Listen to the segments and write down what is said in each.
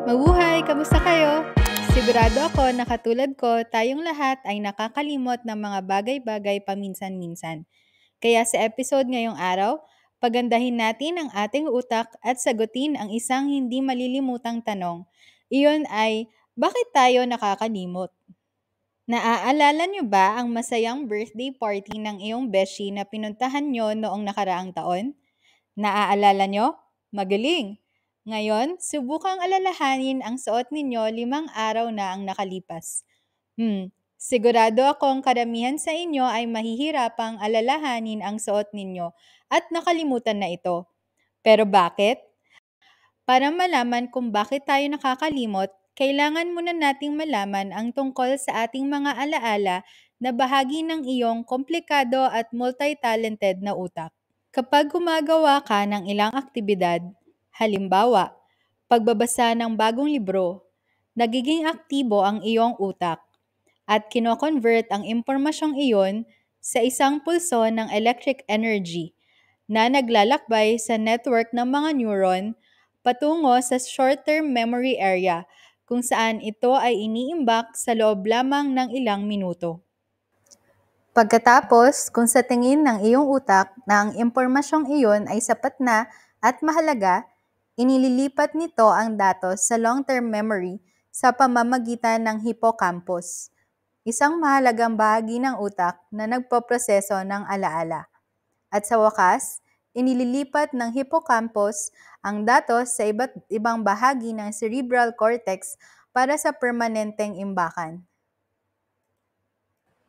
Mabuhay! Kamusta kayo? Sigurado ako na katulad ko, tayong lahat ay nakakalimot ng mga bagay-bagay paminsan-minsan. Kaya sa episode ngayong araw, pagandahin natin ang ating utak at sagutin ang isang hindi malilimutang tanong. Iyon ay, bakit tayo nakakalimot? Naaalala niyo ba ang masayang birthday party ng iyong beshi na pinuntahan niyo noong nakaraang taon? Naaalala nyo? Magaling! Ngayon, subukang alalahanin ang suot ninyo 5 araw na ang nakalipas. Sigurado akong karamihan sa inyo ay mahihirapang alalahanin ang suot ninyo at nakalimutan na ito. Pero bakit? Para malaman kung bakit tayo nakakalimot, kailangan muna nating malaman ang tungkol sa ating mga alaala na bahagi ng iyong komplikado at multi-talented na utak. Kapag gumagawa ka ng ilang aktibidad, halimbawa, pagbabasa ng bagong libro, nagiging aktibo ang iyong utak at kino-convert ang impormasyong iyon sa isang pulso ng electric energy na naglalakbay sa network ng mga neuron patungo sa short-term memory area kung saan ito ay iniimbak sa loob lamang ng ilang minuto. Pagkatapos, kung sa tingin ng iyong utak na ang impormasyong iyon ay sapat na at mahalaga, inililipat nito ang datos sa long-term memory sa pamamagitan ng hippocampus, isang mahalagang bahagi ng utak na nagpoproseso ng alaala. At sa wakas, inililipat ng hippocampus ang datos sa iba't ibang bahagi ng cerebral cortex para sa permanenteng imbakan.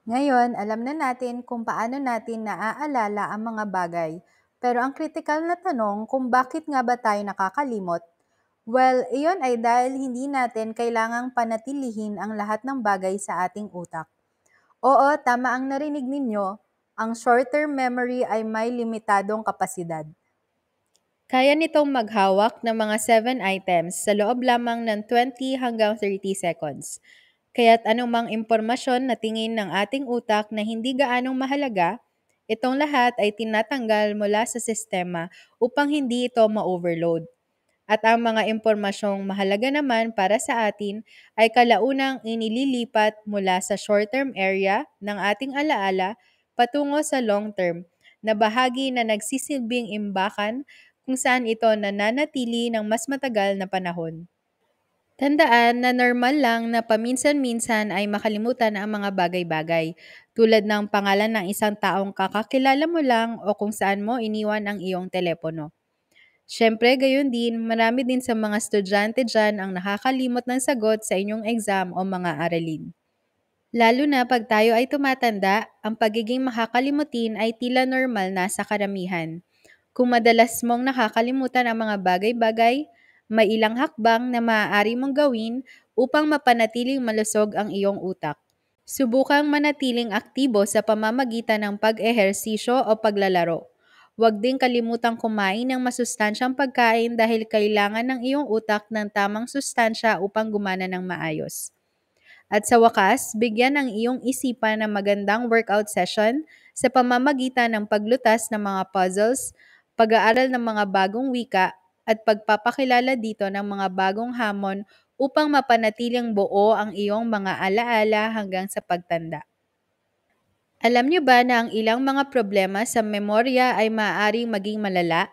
Ngayon, alam na natin kung paano natin naaalala ang mga bagay. Pero ang kritikal na tanong kung bakit nga ba tayo nakakalimot, well, iyon ay dahil hindi natin kailangang panatilihin ang lahat ng bagay sa ating utak. Oo, tama ang narinig ninyo, ang short-term memory ay may limitadong kapasidad. Kaya nitong maghawak ng mga 7 items sa loob lamang ng 20 hanggang 30 seconds. Kaya't anumang impormasyon na tingin ng ating utak na hindi gaanong mahalaga, itong lahat ay tinatanggal mula sa sistema upang hindi ito ma-overload. At ang mga impormasyong mahalaga naman para sa atin ay kalaunang inililipat mula sa short-term area ng ating alaala patungo sa long-term na bahagi na nagsisilbing imbakan kung saan ito nananatili ng mas matagal na panahon. Tandaan na normal lang na paminsan-minsan ay makalimutan ang mga bagay-bagay, tulad ng pangalan ng isang taong kakakilala mo lang o kung saan mo iniwan ang iyong telepono. Siyempre, gayon din, marami din sa mga estudyante dyan ang nakakalimot ng sagot sa inyong exam o mga aralin. Lalo na pag tayo ay tumatanda, ang pagiging makakalimutin ay tila normal na sa karamihan. Kung madalas mong nakakalimutan ang mga bagay-bagay, may ilang hakbang na maaari mong gawin upang mapanatiling malusog ang iyong utak. Subukang manatiling aktibo sa pamamagitan ng pag-ehersisyo o paglalaro. Huwag din kalimutang kumain ng masustansyang pagkain dahil kailangan ng iyong utak ng tamang sustansya upang gumana ng maayos. At sa wakas, bigyan ang iyong isipan ng magandang workout session sa pamamagitan ng paglutas ng mga puzzles, pag-aaral ng mga bagong wika, at pagpapakilala dito ng mga bagong hamon upang mapanatiling buo ang iyong mga alaala hanggang sa pagtanda. Alam niyo ba na ang ilang mga problema sa memorya ay maaaring maging malala?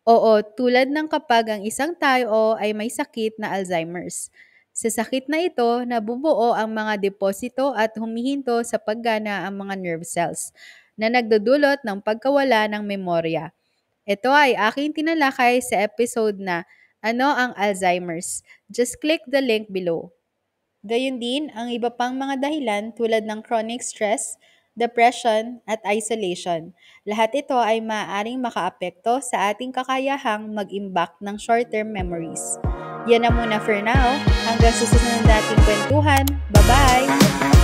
Oo, tulad ng kapag ang isang tao ay may sakit na Alzheimer's. Sa sakit na ito, nabubuo ang mga deposito at humihinto sa paggana ang mga nerve cells na nagdudulot ng pagkawala ng memorya. Ito ay aking tinalakay sa episode na Ano ang Alzheimer's? Just click the link below. Gayun din ang iba pang mga dahilan tulad ng chronic stress, depression, at isolation. Lahat ito ay maaaring makaapekto sa ating kakayahang mag-imbak ng short-term memories. Yan na muna for now. Hanggang sa susunod nating kwentuhan. Bye-bye!